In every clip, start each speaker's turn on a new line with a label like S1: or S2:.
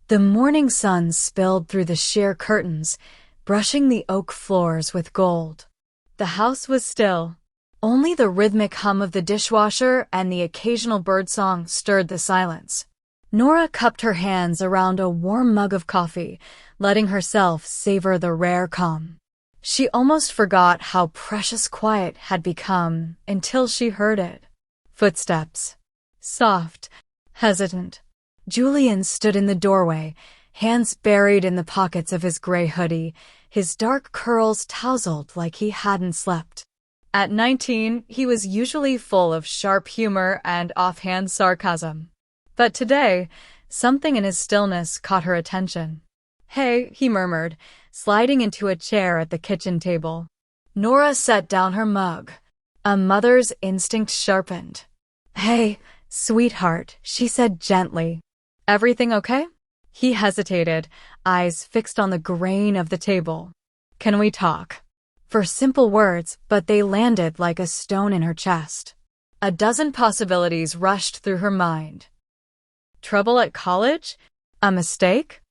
S1: The morning sun spilled through the sheer curtains, brushing the oak floors with gold. The house was still. Only the rhythmic hum of the dishwasher and the occasional birdsong stirred the silence. Nora cupped her hands around a warm mug of coffee, letting herself savor the rare calm. She almost forgot how precious quiet had become until she heard it. Footsteps. Soft, hesitant. Julian stood in the doorway, hands buried in the pockets of his gray hoodie, his dark curls tousled like he hadn't slept. At 19, he was usually full of sharp humor and offhand sarcasm. But today, something in his stillness caught her attention. "Hey," he murmured, sliding into a chair at the kitchen table. Nora set down her mug. A mother's instinct sharpened. "Hey, sweetheart," she said gently. "Everything okay?" He hesitated, eyes fixed on the grain of the table. "Can we talk?" For simple words, but they landed like a stone in her chest. A dozen possibilities rushed through her mind. Trouble at college? A mistake?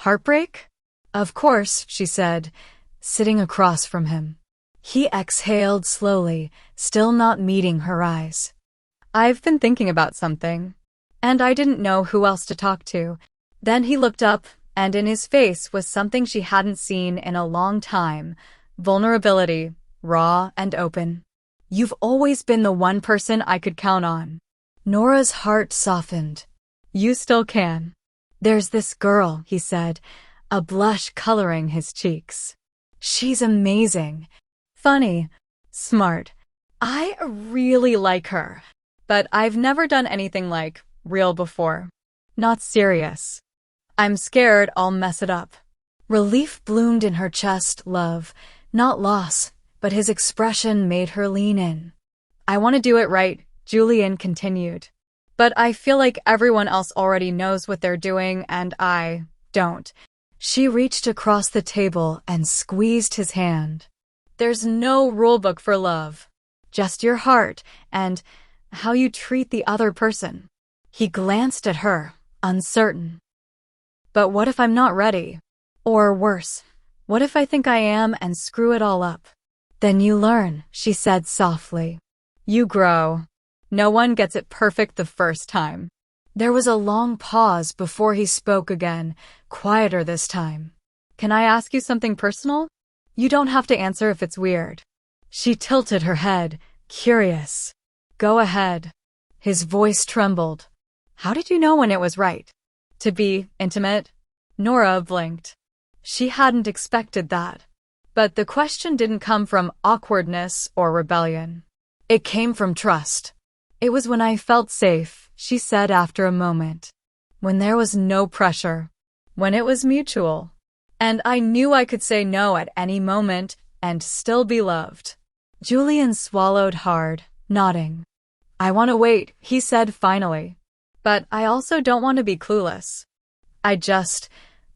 S1: Heartbreak? "Of course," she said, sitting across from him. He exhaled slowly, still not meeting her eyes. "I've been thinking about something, and I didn't know who else to talk to." Then he looked up, and in his face was something she hadn't seen in a long time, vulnerability, raw and open. "You've always been the one person I could count on." Nora's heart softened. "You still can." "There's this girl," he said, a blush coloring his cheeks. "She's amazing. Funny. Smart. I really like her. But I've never done anything like real before. Not serious. I'm scared I'll mess it up." Relief bloomed in her chest, love, not loss, but his expression made her lean in. "I want to do it right," Julian continued. "But I feel like everyone else already knows what they're doing and I don't." She reached across the table and squeezed his hand. "There's no rulebook for love. Just your heart and how you treat the other person." He glanced at her, uncertain. "But what if I'm not ready? Or worse, what if I think I am and screw it all up?" "Then you learn," she said softly. "You grow. No one gets it perfect the first time." There was a long pause before he spoke again, quieter this time. "Can I ask you something personal? You don't have to answer if it's weird." She tilted her head, curious. "Go ahead." His voice trembled. "How did you know when it was right to be intimate?" Nora blinked. She hadn't expected that. But the question didn't come from awkwardness or rebellion. It came from trust. "It was when I felt safe," she said after a moment. "When there was no pressure. When it was mutual. And I knew I could say no at any moment and still be loved." Julian swallowed hard, nodding. "I want to wait," he said finally. "But I also don't want to be clueless. I just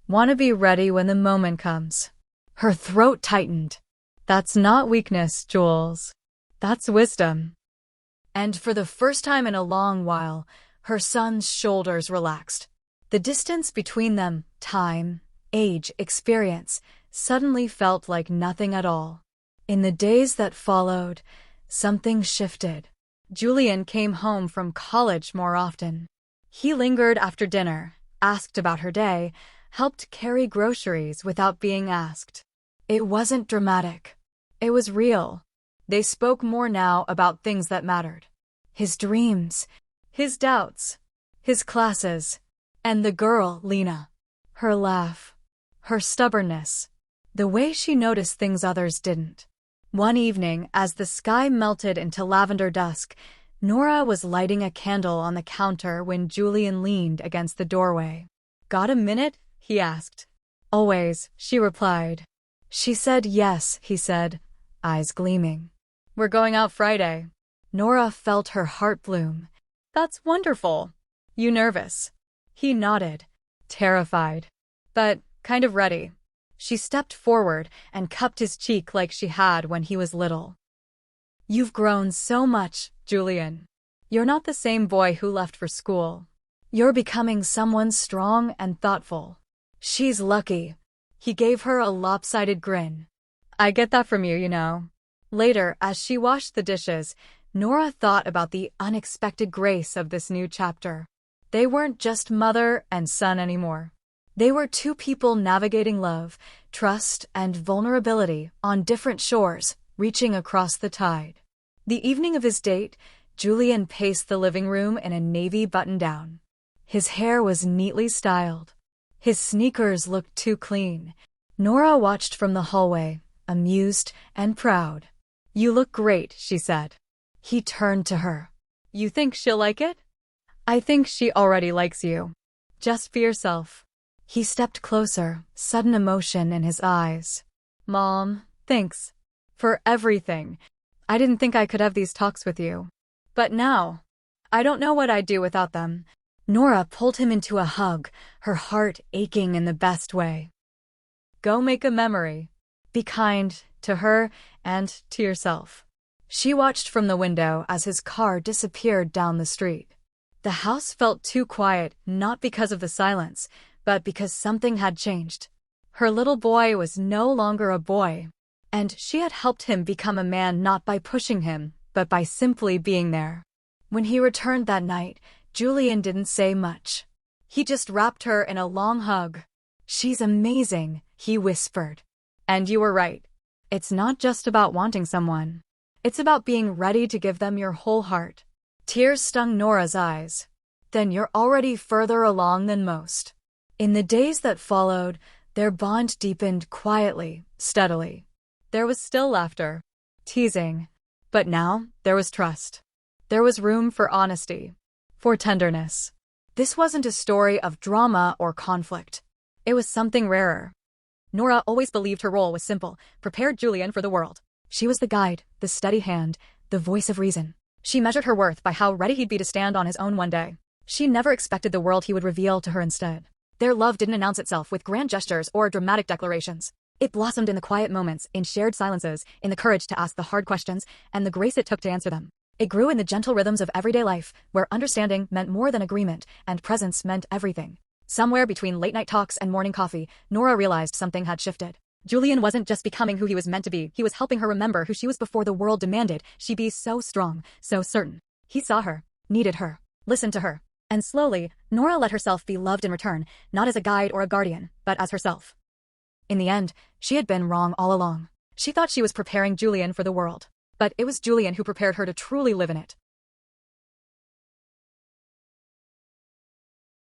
S1: want to be ready when the moment comes." Her throat tightened. "That's not weakness, Jules. That's wisdom." And for the first time in a long while, her son's shoulders relaxed. The distance between them, time, age, experience, suddenly felt like nothing at all. In the days that followed, something shifted. Julian came home from college more often. He lingered after dinner, asked about her day, helped carry groceries without being asked. It wasn't dramatic. It was real. They spoke more now about things that mattered. His dreams, his doubts, his classes, and the girl, Lena. Her laugh, her stubbornness, the way she noticed things others didn't. One evening, as the sky melted into lavender dusk, Nora was lighting a candle on the counter when Julian leaned against the doorway. "Got a minute?" he asked. "Always," she replied. She said yes, he said, eyes gleaming. "We're going out Friday." Nora felt her heart bloom. "That's wonderful. You nervous?" He nodded, terrified, but kind of ready. She stepped forward and cupped his cheek like she had when he was little. "You've grown so much, Julian. You're not the same boy who left for school. You're becoming someone strong and thoughtful. She's lucky. He gave her a lopsided grin. I get that from you, you know. Later, as she washed the dishes, Nora thought about the unexpected grace of this new chapter. They weren't just mother and son anymore. They were two people navigating love, trust, and vulnerability on different shores, reaching across the tide. The evening of his date, Julian paced the living room in a navy button-down. His hair was neatly styled. His sneakers looked too clean. Nora watched from the hallway, amused and proud. You look great, she said. He turned to her. You think she'll like it? I think she already likes you. Just be yourself. He stepped closer, sudden emotion in his eyes. Mom, thanks. For everything. I didn't think I could have these talks with you. But now, I don't know what I'd do without them. Nora pulled him into a hug, her heart aching in the best way. Go make a memory. Be kind to her and to yourself. She watched from the window as his car disappeared down the street. The house felt too quiet, not because of the silence, but because something had changed. Her little boy was no longer a boy, and she had helped him become a man not by pushing him, but by simply being there. When he returned that night, Julian didn't say much. He just wrapped her in a long hug. She's amazing, he whispered. And you were right. It's not just about wanting someone. It's about being ready to give them your whole heart. Tears stung Nora's eyes. Then you're already further along than most. In the days that followed, their bond deepened quietly, steadily. There was still laughter, teasing, but now there was trust. There was room for honesty, for tenderness. This wasn't a story of drama or conflict. It was something rarer. Nora always believed her role was simple: prepare Julian for the world. She was the guide, the steady hand, the voice of reason. She measured her worth by how ready he'd be to stand on his own one day. She never expected the world he would reveal to her instead. Their love didn't announce itself with grand gestures or dramatic declarations. It blossomed in the quiet moments, in shared silences, in the courage to ask the hard questions, and the grace it took to answer them. It grew in the gentle rhythms of everyday life, where understanding meant more than agreement, and presence meant everything. Somewhere between late-night talks and morning coffee, Nora realized something had shifted. Julian wasn't just becoming who he was meant to be, he was helping her remember who she was before the world demanded she be so strong, so certain. He saw her, needed her, listened to her. And slowly, Nora let herself be loved in return, not as a guide or a guardian, but as herself. In the end, she had been wrong all along. She thought she was preparing Julian for the world. But it was Julian who prepared her to truly live in it.